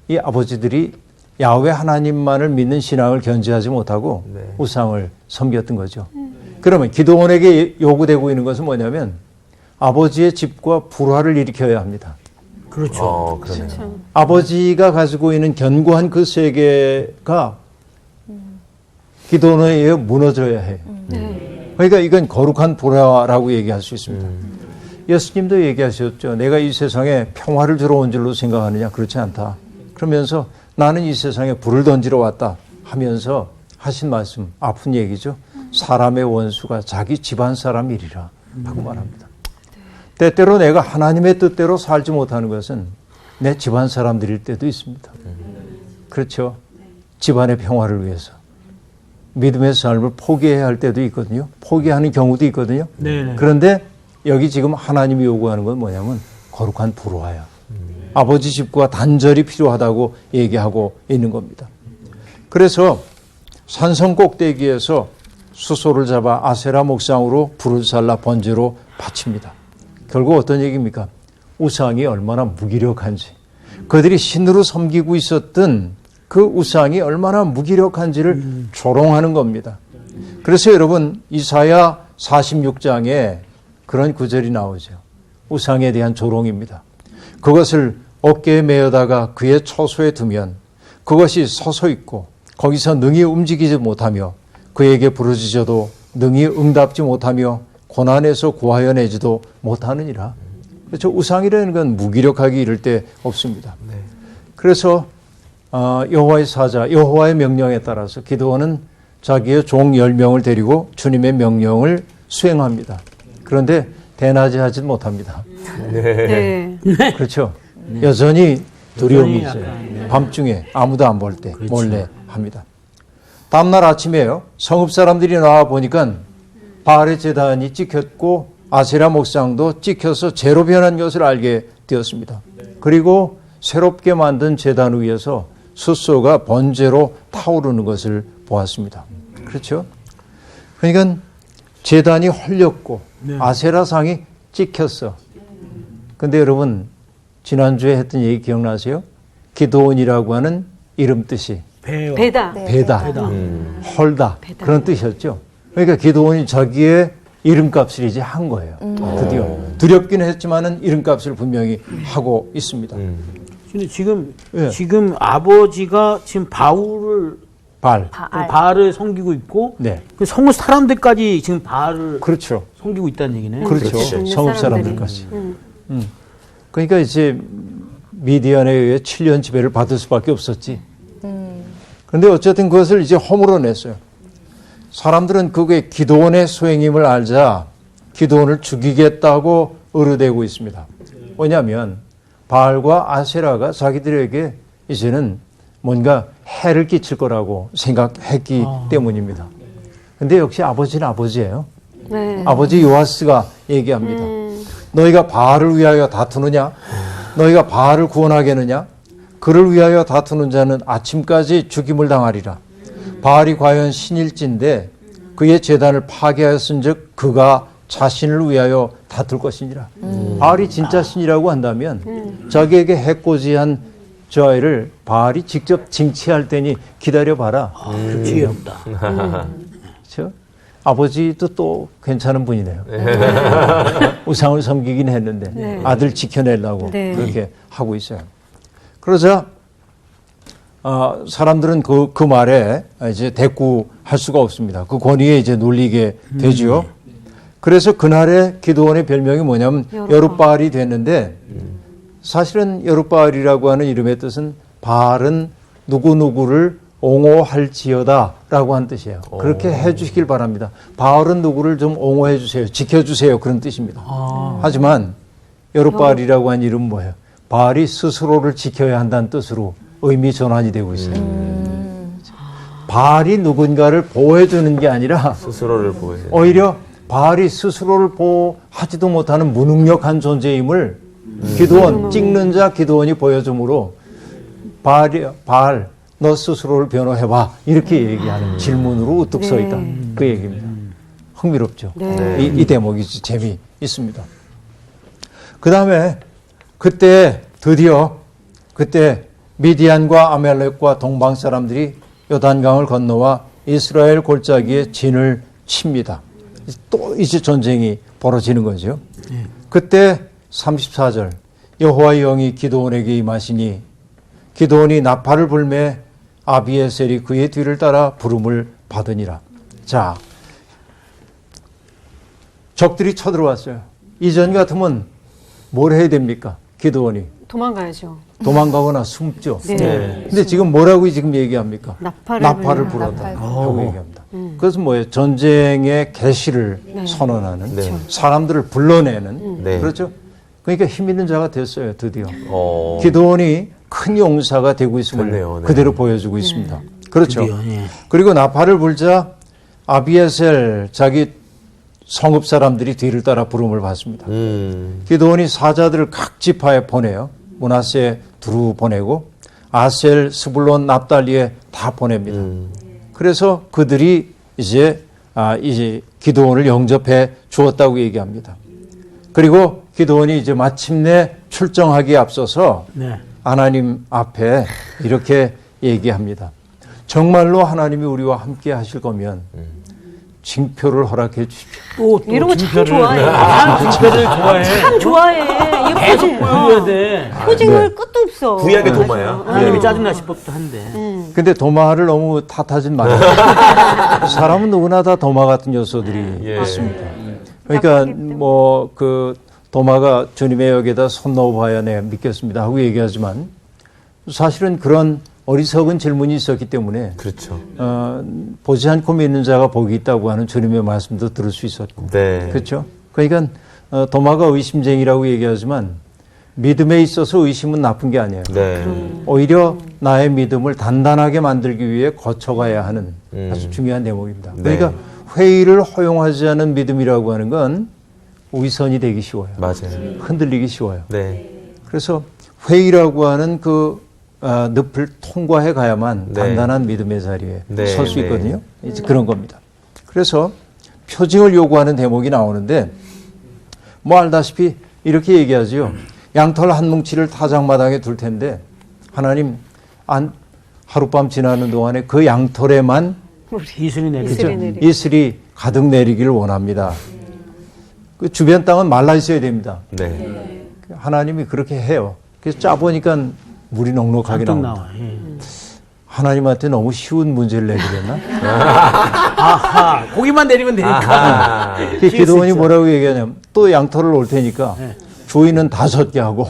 Speaker 1: 이 아버지들이 야훼 하나님만을 믿는 신앙을 견지하지 못하고
Speaker 6: 네.
Speaker 1: 우상을 섬겼던 거죠. 그러면 기드온에게 요구되고 있는 것은 뭐냐면 아버지의 집과 불화를 일으켜야 합니다.
Speaker 2: 그렇죠.
Speaker 6: 그러네요.
Speaker 1: 아버지가 가지고 있는 견고한 그 세계가 기도원에 의해 무너져야 해요. 그러니까 이건 거룩한 불화라고 얘기할 수 있습니다. 예수님도 얘기하셨죠. 내가 이 세상에 평화를 주러 온 줄로 생각하느냐? 그렇지 않다. 그러면서 나는 이 세상에 불을 던지러 왔다 하면서 하신 말씀, 아픈 얘기죠. 사람의 원수가 자기 집안 사람이리라 하고 말합니다. 때때로 내가 하나님의 뜻대로 살지 못하는 것은 내 집안 사람들일 때도 있습니다. 그렇죠. 집안의 평화를 위해서. 믿음의 삶을 포기해야 할 때도 있거든요. 포기하는 경우도 있거든요.
Speaker 2: 네.
Speaker 1: 그런데 여기 지금 하나님이 요구하는 건 뭐냐면 거룩한 불화야. 아버지 집과 단절이 필요하다고 얘기하고 있는 겁니다. 그래서 산성 꼭대기에서 수소를 잡아 아세라 목상으로 불을 살라 번제로 바칩니다. 결국 어떤 얘기입니까? 우상이 얼마나 무기력한지, 그들이 신으로 섬기고 있었던 그 우상이 얼마나 무기력한지를 조롱하는 겁니다. 그래서 여러분 이사야 46장에 그런 구절이 나오죠. 우상에 대한 조롱입니다. 그것을 어깨에 메어다가 그의 처소에 두면 그것이 서서 있고 거기서 능히 움직이지 못하며 그에게 부르짖어도 능히 응답지 못하며 고난에서 구하여 내지도 못하느니라. 그렇죠. 우상이라는 건 무기력하기 이를 데 없습니다. 그래서 여호와의 사자, 여호와의 명령에 따라서 기드온은 자기의 종 10명을 데리고 주님의 명령을 수행합니다. 그런데 대낮에 하지 못합니다.
Speaker 4: 네.
Speaker 1: 그렇죠. 여전히 두려움이
Speaker 2: 여전히
Speaker 1: 있어요.
Speaker 2: 약간, 네.
Speaker 1: 밤중에 아무도 안 볼 때
Speaker 2: 그렇죠.
Speaker 1: 몰래 합니다. 다음날 아침에요. 성읍 사람들이 나와 보니까 바알의 제단이 찍혔고 아세라 목상도 찍혀서 재로 변한 것을 알게 되었습니다. 그리고 새롭게 만든 제단 위에서 수소가 번제로 타오르는 것을 보았습니다. 그렇죠? 그러니까 제단이 헐렸고
Speaker 2: 네.
Speaker 1: 아세라상이 찍혔어. 근데 여러분 지난주에 했던 얘기 기억나세요? 기드온이라고 하는 이름 뜻이
Speaker 4: 배다.
Speaker 1: 배다, 헐다 그런 뜻이었죠. 그러니까 기드온이 자기의 이름값을 이제 한 거예요. 드디어 두렵긴 했지만은 이름값을 분명히 하고 있습니다.
Speaker 2: 근데 지금
Speaker 1: 예.
Speaker 2: 지금 아버지가 지금 바울을
Speaker 1: 바알.
Speaker 2: 바알을 섬기고 있고
Speaker 1: 네.
Speaker 2: 그 성읍 사람들까지 지금 바알을
Speaker 1: 그렇죠.
Speaker 2: 섬기고 있다는 얘기네.
Speaker 1: 그렇죠.
Speaker 4: 그렇죠.
Speaker 1: 성읍 사람들까지. 그러니까 이제 미디안에 의해 7년 지배를 받을 수밖에 없었지. 그런데 어쨌든 그것을 이제 허물어냈어요. 사람들은 그게 기드온의 소행임을 알자 기드온을 죽이겠다고 의뢰되고 있습니다. 왜냐하면 바알과 아세라가 자기들에게 이제는 뭔가 해를 끼칠 거라고 생각했기 때문입니다. 근데 역시 아버지는 아버지예요.
Speaker 4: 네.
Speaker 1: 아버지 요아스가 얘기합니다. 너희가 바알을 위하여 다투느냐? 너희가 바알을 구원하겠느냐? 그를 위하여 다투는 자는 아침까지 죽임을 당하리라. 바알이 과연 신일진데 그의 제단을 파괴하였은즉 그가 자신을 위하여 다툴 것이니라. 바알이 진짜 신이라고 한다면 자기에게 해코지한 저 아이를 바알이 직접 징치할 테니 기다려봐라.
Speaker 2: 지혜롭다.
Speaker 1: 그렇죠? 아버지도 또 괜찮은 분이네요. 우상을 섬기긴 했는데
Speaker 4: 네.
Speaker 1: 아들 지켜내려고
Speaker 4: 네.
Speaker 1: 그렇게 하고 있어요. 그러자 사람들은 그 말에 이제 대꾸할 수가 없습니다. 그 권위에 이제 놀리게 되지요. 그래서 그날의 기드온의 별명이 뭐냐면 여룻바알이 됐는데 사실은 여룻바알이라고 하는 이름의 뜻은 바알은 누구누구를 옹호할지어다 라고 한 뜻이에요. 그렇게 해 주시길 바랍니다. 바알은 누구를 좀 옹호해 주세요. 지켜주세요. 그런 뜻입니다. 하지만 여룻바알이라고 한 이름은 뭐예요? 바알이 스스로를 지켜야 한다는 뜻으로 의미 전환이 되고 있어요. 바알이 누군가를 보호해 주는 게 아니라
Speaker 6: 스스로를 보호해야
Speaker 1: 오히려 바알이 스스로를 보호하지도 못하는 무능력한 존재임을 기드온, 찍는 자 기드온이 보여주므로 바알, 너 스스로를 변호해봐. 이렇게 얘기하는 질문으로 우뚝 서 있다. 그 얘기입니다. 흥미롭죠.
Speaker 4: 네.
Speaker 1: 이 대목이 재미있습니다. 그 다음에 그때 드디어 그때 미디안과 아멜렉과 동방 사람들이 요단강을 건너와 이스라엘 골짜기에 진을 칩니다. 또 이제 전쟁이 벌어지는 거죠. 그때 34절 여호와의 영이 기드온에게 임하시니 기드온이 나팔을 불매 아비에셀이 그의 뒤를 따라 부름을 받으니라. 자, 적들이 쳐들어왔어요. 이전 같으면 뭘 해야 됩니까? 기드온이
Speaker 4: 도망가야죠.
Speaker 1: 도망가거나 숨죠.
Speaker 4: 네.
Speaker 1: 근데 지금 뭐라고 지금 얘기합니까?
Speaker 4: 나팔을
Speaker 1: 불었다고 얘기합니다. 그래서 뭐예요? 전쟁의 개시를 선언하는,
Speaker 6: 네.
Speaker 1: 사람들을 불러내는,
Speaker 6: 네.
Speaker 1: 그렇죠? 그러니까 힘 있는 자가 됐어요, 드디어.
Speaker 6: 어.
Speaker 1: 기드온이 큰 용사가 되고 있음을
Speaker 6: 됐네요, 네.
Speaker 1: 그대로 보여주고 있습니다. 그렇죠.
Speaker 2: 드디어, 예.
Speaker 1: 그리고 나팔을 불자 아비에셀 자기 성읍 사람들이 뒤를 따라 부름을 받습니다. 기드온이 사자들을 각 지파에 보내요. 므낫세 두루 보내고 아셀, 스불론, 납달리에 다 보냅니다. 그래서 그들이 이제 기드온을 영접해 주었다고 얘기합니다. 그리고 기드온이 이제 마침내 출정하기에 앞서서
Speaker 2: 네.
Speaker 1: 하나님 앞에 이렇게 얘기합니다. 정말로 하나님이 우리와 함께 하실 거면 징표를 허락해 주십시오.
Speaker 2: 또
Speaker 4: 이런 거 참
Speaker 2: 징표를.
Speaker 4: 좋아해.
Speaker 2: 난 징표를 좋아해.
Speaker 4: 참 좋아해. 이
Speaker 2: 계속
Speaker 4: 포징.
Speaker 2: 보여줘야 돼.
Speaker 4: 포징을 끝도 없어.
Speaker 6: 구약의 도마야.
Speaker 2: 하나님이 짜증나 싶었도 한데.
Speaker 1: 근데 도마를 너무 탓하진 말아요. 사람은 누구나 다 도마 같은 요소들이 있습니다. 그러니까 뭐 그 도마가 주님의 역에다 손 넣어봐야 내 믿겠습니다 하고 얘기하지만 사실은 그런 어리석은 질문이 있었기 때문에
Speaker 6: 그렇죠.
Speaker 1: 보지 않고 믿는 자가 복이 있다고 하는 주님의 말씀도 들을 수 있었고
Speaker 6: 네.
Speaker 1: 그렇죠. 그러니까 도마가 의심쟁이라고 얘기하지만 믿음에 있어서 의심은 나쁜 게 아니에요.
Speaker 6: 네.
Speaker 1: 오히려 나의 믿음을 단단하게 만들기 위해 거쳐가야 하는 아주 중요한 대목입니다.
Speaker 6: 네.
Speaker 1: 그러니까 회의를 허용하지 않은 믿음이라고 하는 건 위선이 되기 쉬워요.
Speaker 6: 맞아요.
Speaker 1: 흔들리기 쉬워요.
Speaker 6: 네.
Speaker 1: 그래서 회의라고 하는 그 늪을 통과해 가야만
Speaker 6: 네.
Speaker 1: 단단한 믿음의 자리에
Speaker 6: 네,
Speaker 1: 설 수
Speaker 6: 네.
Speaker 1: 있거든요. 이제 그런 겁니다. 그래서 표징을 요구하는 대목이 나오는데 뭐 알다시피 이렇게 얘기하지요. 양털 한 뭉치를 타작마당에 둘 텐데 하나님 하룻밤 지나는 동안에 그 양털에만
Speaker 2: 이슬이 내리죠.
Speaker 4: 이슬이 내리죠.
Speaker 1: 이슬이 가득 내리기를 원합니다. 그 주변 땅은 말라 있어야 됩니다.
Speaker 6: 네.
Speaker 1: 하나님이 그렇게 해요. 그래서 짜보니까 물이 넉넉하게
Speaker 2: 잔뜩
Speaker 1: 나옵니다.
Speaker 2: 나와. 예.
Speaker 1: 하나님한테 너무 쉬운 문제를 내드렸나?
Speaker 2: 아하, 고기만 내리면 되니까.
Speaker 1: 그 기도원이 뭐라고 얘기하냐면 또 양털을 올 테니까 주인은 5개 하고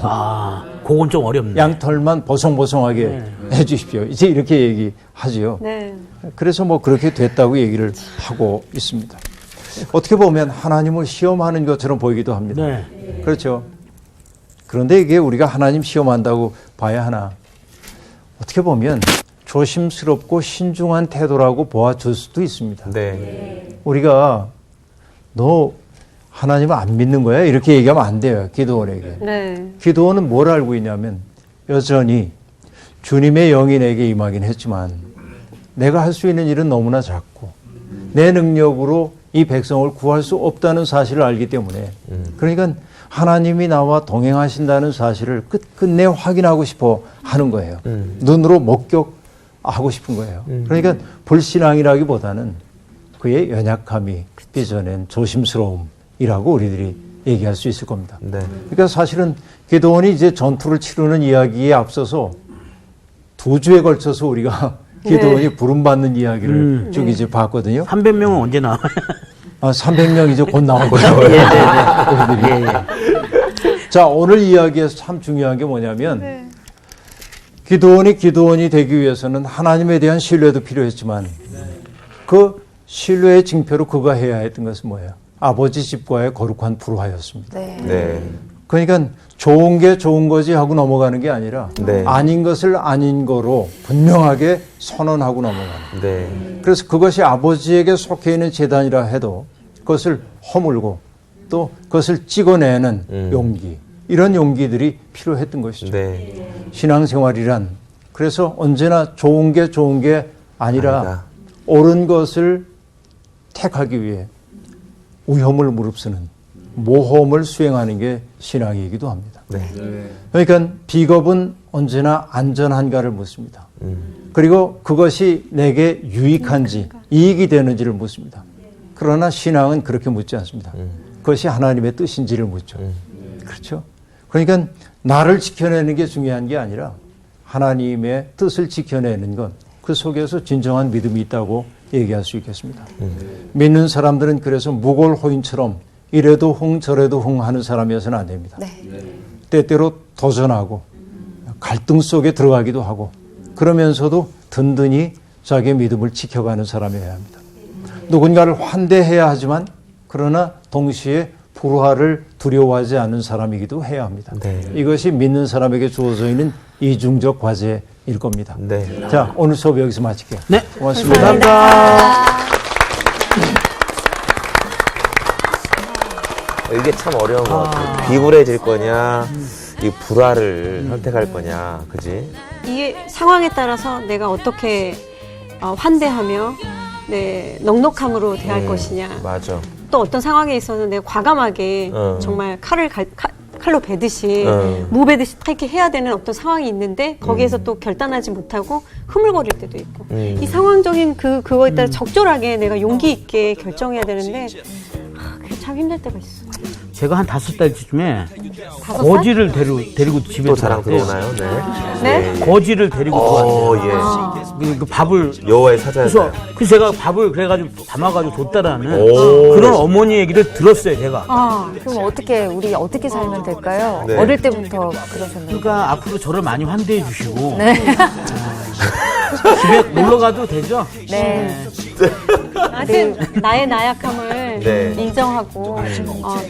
Speaker 2: 그건 좀 어렵네.
Speaker 1: 양털만 보송보송하게 해주십시오. 이제 이렇게 얘기하지요.
Speaker 4: 네.
Speaker 1: 그래서 뭐 그렇게 됐다고 얘기를 하고 있습니다. 어떻게 보면 하나님을 시험하는 것처럼 보이기도 합니다.
Speaker 2: 네.
Speaker 1: 그렇죠. 그런데 이게 우리가 하나님 시험한다고 봐야 하나? 어떻게 보면 조심스럽고 신중한 태도라고 보아줄 수도 있습니다.
Speaker 6: 네.
Speaker 1: 우리가 너 하나님을 안 믿는 거야? 이렇게 얘기하면 안 돼요. 기도원에게.
Speaker 4: 네.
Speaker 1: 기도원은 뭘 알고 있냐면 여전히 주님의 영이 내게 임하긴 했지만 내가 할 수 있는 일은 너무나 작고 내 능력으로 이 백성을 구할 수 없다는 사실을 알기 때문에 그러니까 하나님이 나와 동행하신다는 사실을 끝끝내 확인하고 싶어 하는 거예요. 눈으로 목격하고 싶은 거예요. 그러니까 불신앙이라기보다는 그의 연약함이 빚어낸 조심스러움이라고 우리들이 얘기할 수 있을 겁니다.
Speaker 6: 네.
Speaker 1: 그러니까 사실은 기도원이 이제 전투를 치르는 이야기에 앞서서 2주에 걸쳐서 우리가 기도원이 부름받는 이야기를 쭉 이제 봤거든요.
Speaker 2: 300명은 언제 나와요?
Speaker 1: 300명 이제 곧 나올 거예요. 자, 오늘 이야기에서 참 중요한 게 뭐냐면 기도원이 되기 위해서는 하나님에 대한 신뢰도 필요했지만 그 신뢰의 징표로 그가 해야 했던 것은 뭐예요? 아버지 집과의 거룩한 불화였습니다.
Speaker 6: 네.
Speaker 1: 그러니까 좋은 게 좋은 거지 하고 넘어가는 게 아니라
Speaker 6: 네.
Speaker 1: 아닌 것을 아닌 거로 분명하게 선언하고 넘어가는 거예요.
Speaker 6: 네.
Speaker 1: 그래서 그것이 아버지에게 속해 있는 재단이라 해도 그것을 허물고 또 그것을 찍어내는 용기, 이런 용기들이 필요했던 것이죠.
Speaker 6: 네.
Speaker 1: 신앙생활이란 그래서 언제나 좋은 게 아니라 옳은 것을 택하기 위해 위험을 무릅쓰는 모험을 수행하는 게 신앙이기도 합니다.
Speaker 6: 네.
Speaker 1: 그러니까 비겁은 언제나 안전한가를 묻습니다. 그리고 그것이 내게 유익한지 이익이 되는지를 묻습니다. 그러나 신앙은 그렇게 묻지 않습니다. 그것이 하나님의 뜻인지를 묻죠. 그렇죠? 그러니까 나를 지켜내는 게 중요한 게 아니라 하나님의 뜻을 지켜내는 것, 그 속에서 진정한 믿음이 있다고 얘기할 수 있겠습니다. 믿는 사람들은 그래서 무골호인처럼 이래도 흥 저래도 흥 하는 사람이어서는 안 됩니다. 때때로 도전하고 갈등 속에 들어가기도 하고 그러면서도 든든히 자기의 믿음을 지켜가는 사람이어야 합니다. 누군가를 환대해야 하지만 그러나 동시에 불화를 두려워하지 않는 사람이기도 해야 합니다.
Speaker 6: 네.
Speaker 1: 이것이 믿는 사람에게 주어져 있는 이중적 과제일 겁니다.
Speaker 6: 네.
Speaker 1: 자, 오늘 수업 여기서 마칠게요.
Speaker 2: 네.
Speaker 1: 고맙습니다.
Speaker 2: 감사합니다.
Speaker 6: 이게 참 어려운 것 같아요. 비굴해질 거냐, 이 불화를 선택할 거냐, 그지?
Speaker 4: 이게 상황에 따라서 내가 어떻게 환대하며 넉넉함으로 대할 것이냐.
Speaker 6: 맞아.
Speaker 4: 또 어떤 상황에 있어서는 내가 과감하게 정말 칼로 베듯이 무 베듯이 이렇게 해야 되는 어떤 상황이 있는데 거기에서 또 결단하지 못하고 흐물거릴 때도 있고 이 상황적인 그거에 따라 적절하게 내가 용기 있게 결정해야 되는데 그게 참 힘들 때가 있어.
Speaker 2: 제가 한 5살쯤에
Speaker 4: 5살?
Speaker 2: 거지를 데리고 집에
Speaker 6: 또 자랑
Speaker 2: 들어갔어요.
Speaker 6: 들어오나요? 네.
Speaker 4: 네?
Speaker 2: 거지를 데리고 들어왔어요.
Speaker 6: 예.
Speaker 2: 그 밥을
Speaker 6: 여호와의 사자였나요?
Speaker 2: 그래서 제가 밥을 그래가지고 담아가지고 줬다라는
Speaker 6: 오.
Speaker 2: 그런 어머니 얘기를 들었어요, 제가.
Speaker 3: 그럼 우리 어떻게 살면 될까요?
Speaker 6: 네.
Speaker 3: 어릴 때부터 그러셨나요?
Speaker 2: 그러니까 앞으로 저를 많이 환대해 주시고 집에 놀러 가도 되죠?
Speaker 3: 네.
Speaker 4: 하여튼 나의 나약함을
Speaker 6: 네.
Speaker 4: 인정하고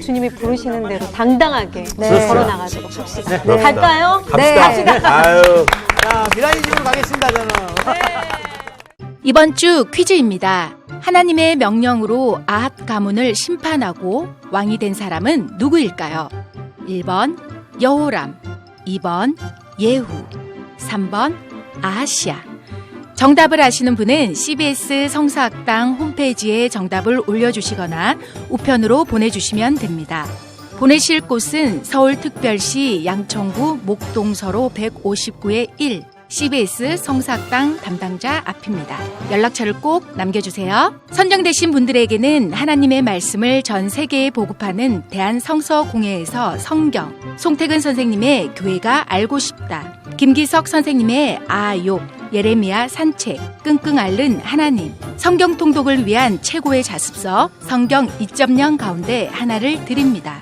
Speaker 4: 주님이 부르시는 대로 당당하게
Speaker 3: 네.
Speaker 4: 걸어나가도록 합시다.
Speaker 6: 네.
Speaker 4: 갈까요?
Speaker 3: 네.
Speaker 6: 아유.
Speaker 2: 자, 미라이 집으로 가겠습니다, 저는.
Speaker 5: 이번 주 퀴즈입니다. 하나님의 명령으로 아합 가문을 심판하고 왕이 된 사람은 누구일까요? 1번 여호람, 2번 예후, 3번 아하시야. 정답을 아시는 분은 CBS 성서학당 홈페이지에 정답을 올려주시거나 우편으로 보내주시면 됩니다. 보내실 곳은 서울특별시 양천구 목동서로 159의 1 CBS 성서학당 담당자 앞입니다. 연락처를 꼭 남겨주세요. 선정되신 분들에게는 하나님의 말씀을 전 세계에 보급하는 대한성서공회에서 성경, 송태근 선생님의 교회가 알고 싶다, 김기석 선생님의 아욕, 예레미야 산책, 끙끙 앓는 하나님, 성경 통독을 위한 최고의 자습서 성경 2.0 가운데 하나를 드립니다.